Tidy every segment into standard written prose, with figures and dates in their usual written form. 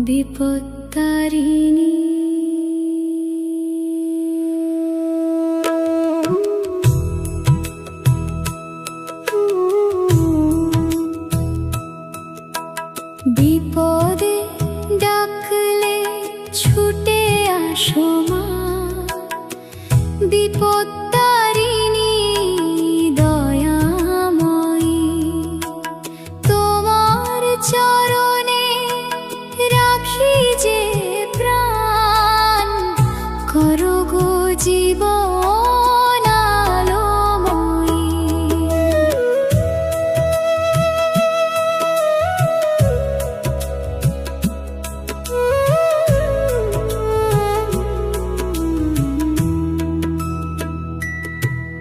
বিপত্তারিণী বিপদে ডাকলে ছুটে আসো মা, বিপত্তারিণী দয়াময়ী। তোমার চরণে রাখি যে প্রাণ, করো গো জীবন আলোময়ী।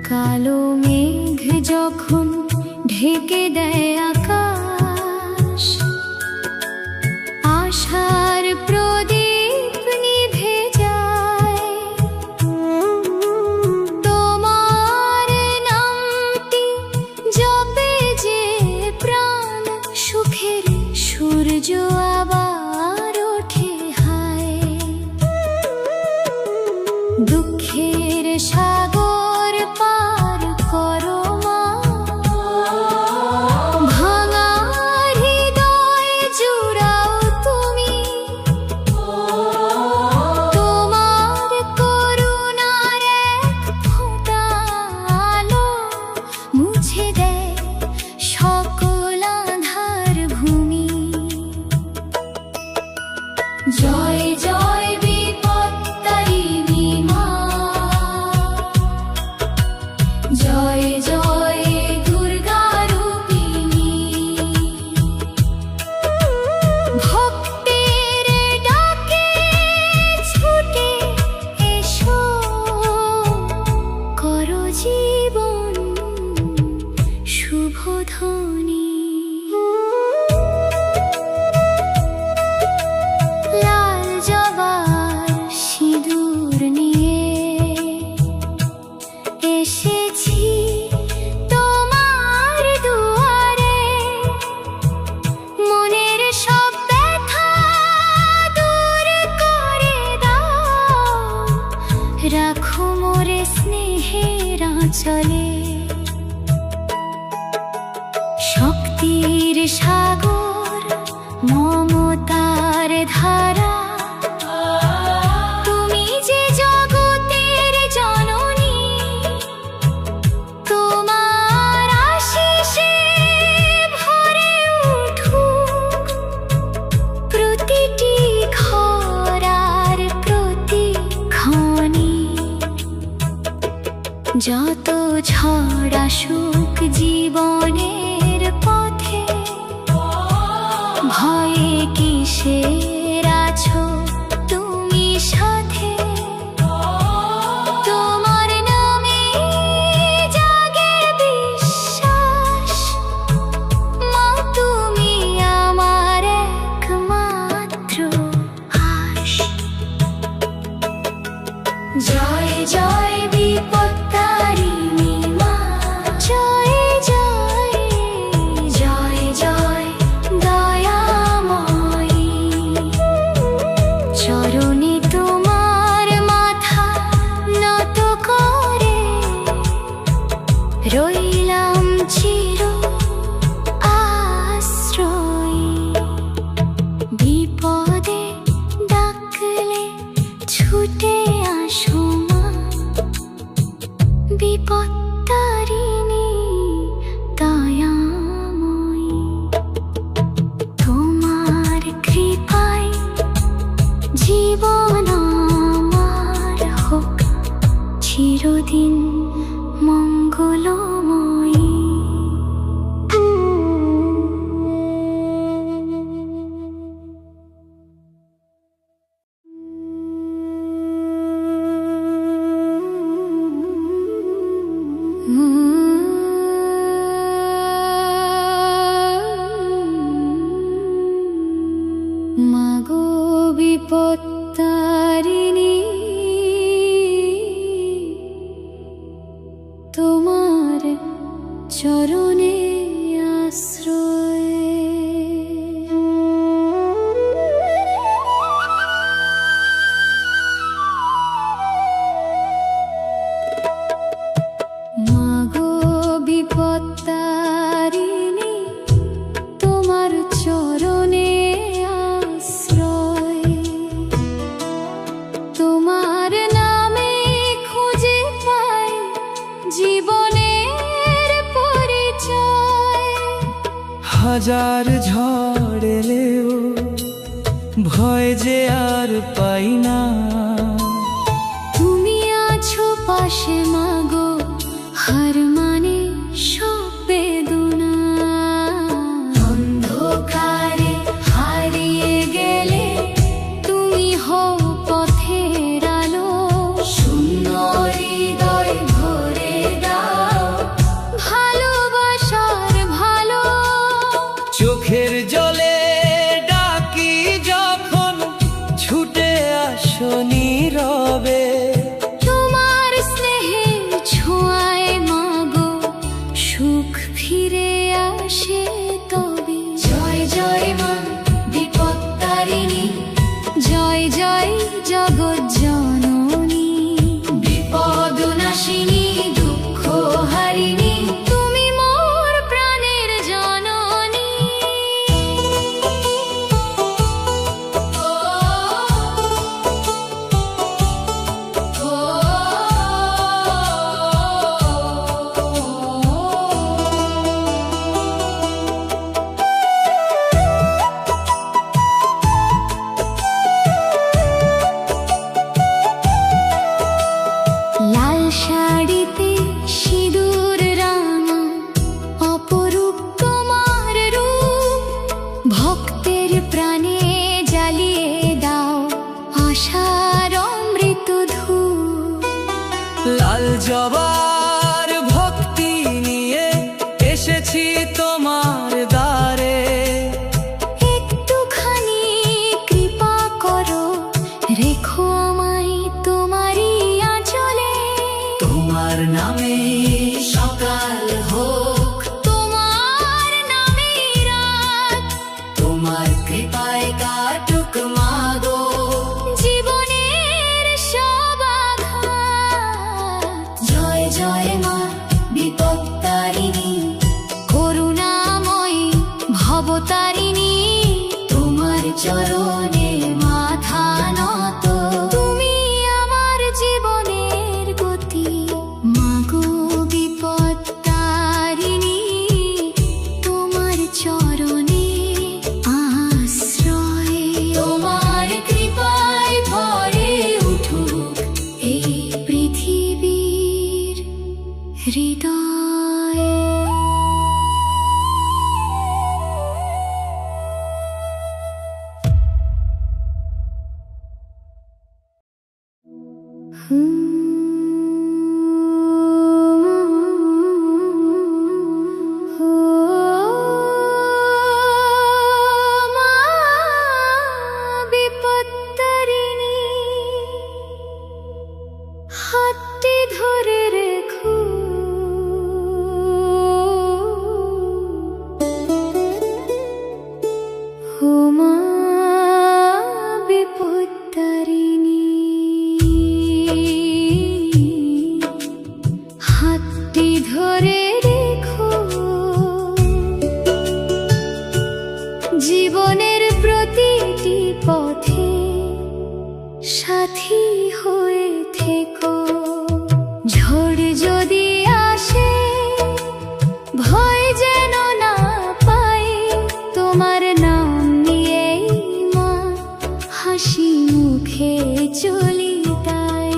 কালো মেঘ যখন ঢেকে দেয় আকাশ, আশার প্রদীপ নিভে যায়। তোমার নামটি জপে যে প্রাণ, সুখের সূর্য আবার ওঠে হায়। দুঃখের সাগর পার করো মা, ভাঙা হৃদয় জুড়াও তুমি। তোমার করুণার এক ফোঁটা আলো মুছে দেয় সকল আঁধার ভূমি। জয় জয় বিপত্তারিণী মা, জয় জয় দুর্গা রূপিণী। ভক্তের ডাকে ছুটে এসো, করো জীবন শুভধ্বনি। লাল জবার সিঁদুর নিয়ে এসেছি তোমার দুয়ারে। মনের সব ব্যথা দূর করে দাও, রাখো মোরে স্নেহের আঁচলে। শক্তির সাগর মমতার ধারা, তুমি যে জগতের জননী। তোমার আশিসে ভরে উঠুক প্রতিটি ঘর আর প্রতিক্ষণে। যত ঝড় আসুক জীবনের পথে, ভয়ে কিসের আছো তুমি সাথে। তোমার নামে জাগে বিশ্বাস, মা তুমি আমার একমাত্র আশ। জয় জয় বিপত্তারিণী মা, জয় জয় জয় জয় দয়াময়ী। চরণে তোমার মাথা নত করে রইলাম চির আশ্রয়ী। বিপদে ডাকলে ছুটে আসো মা, বিপত্তারিণী দয়াময়ী। তোমার কৃপায় জীবন আমার হোক চিরদিন মঙ্গলময়ী। মাগো বিপত্তারিণী, তোমার চরণে আশ্রয়। চরণে আশ্রয়। তোমার নামে খুঁজে পাই জীবনের পরিচয়। হাজার ঝড় এলেও ভয় যে আর পাই না। তুমি আছো পাশে মাগো, হার মানে সব বেদনা। অন্ধকারে হারিয়ে গেলে তুমি হও পথের আলো। শূন্য হৃদয় ভরে দাও ভালোবাসার ভালো। চোখের জলে ডাকি যখন ছুটে আসো নীরবে। তোমার স্নেহের ছোঁয়ায় মাগো সুখ ফিরে আসে তবে। জয় জয় মা বিপত্তারিণী, জয় জয় জগৎ জননী। বিপদ নাশিনী দুঃখ হারিণী, তুমি মোর প্রাণের জননী। লাল শাড়িতে সিঁদুর রাঙা অপরূপ তোমার রূপ। ভক্তের প্রাণে জ্বালিয়ে দাও আশার অমৃত ধূপ। লাল জবার ভক্তি নিয়ে এসেছি তোমার দ্বারে। একটুখানি কৃপা করো, রেখো আমায় তোমারই আঁচলে। তোমার নামে সকাল হোক, তোমার নামে রাত, তোমার কৃপায় কাটুক মাগো। জীবনের সব আঘাত। জয় জয় মা বিপত্তারিণী, করুণাময়ী ভবতারিণী। তোমার চরণে মাথা নত, তুমি আমার জীবনের গতি। মাগো বিপত্তারিণী, তোমার চরণে আশ্রয়। তোমার কৃপায় ভরে উঠুক এই পৃথিবীর হৃদয়। বিপত্তারিণী, হাতটি ধরে রেখো। মা বিপত্তারিণী, হাতটি ধরে রেখো। জীবনের প্রতিটি পথে সাথী হয়ে থেকো। ঝড় যদি আসে ভয় যেন না পাই, তোমার নাম নিয়েই মা হাসি মুখে চলি তাই।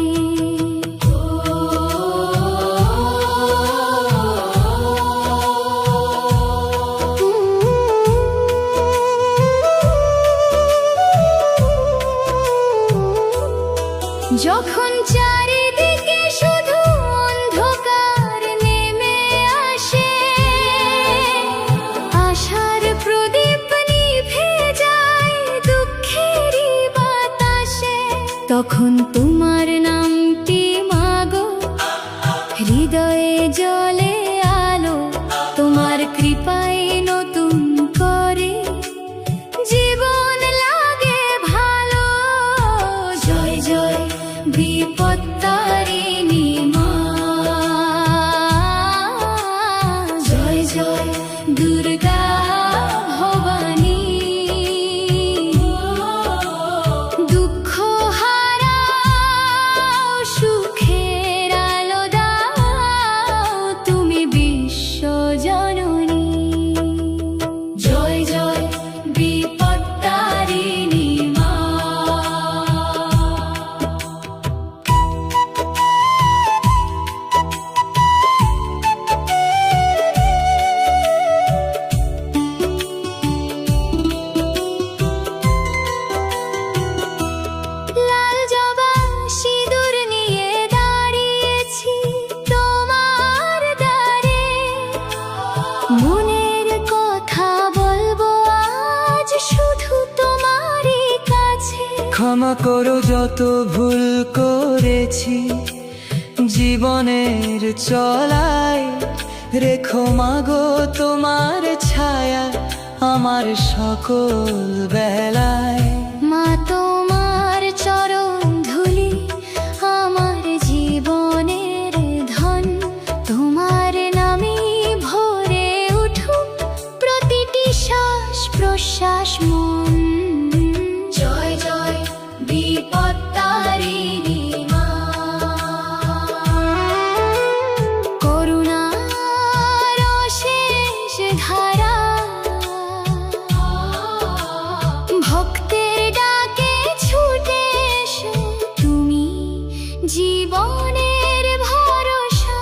যখন চারিদিকে শুধু অন্ধকার নেমে আসে, আশার প্রদীপ নিভে যায় দুঃখেরই বাতাসে। তখন তোমার নামটি মাগো হৃদয়ে জ্বলে আলো। তোমার কৃপায় নতুন করে জীবন লাগে ভালো। জয় জয় বিপত্তারিণী মা, জয় জয় দুর্গা ভবানী। ক্ষমা করো যত ভুল করেছি জীবনের চলায়, রেখো মাগো তোমার ছায়া আমার সকল বেলায়। মা তোমার চরণ ধুলি আমার জীবনের ধন, তোমার নামে ভরে উঠুক প্রতিটি শ্বাস প্রশ্বাস মন। জয় জয় বিপত্তারিণী মা, করুণার অশেষ ধারা, ভক্তের ডাকে ছুটে এসো তুমি জীবনের ভরসা।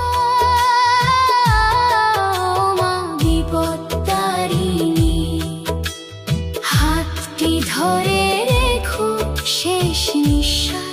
মা বিপত্তারিণী, হাতটি ধরে রেখো শেষ নিঃশ্বাস।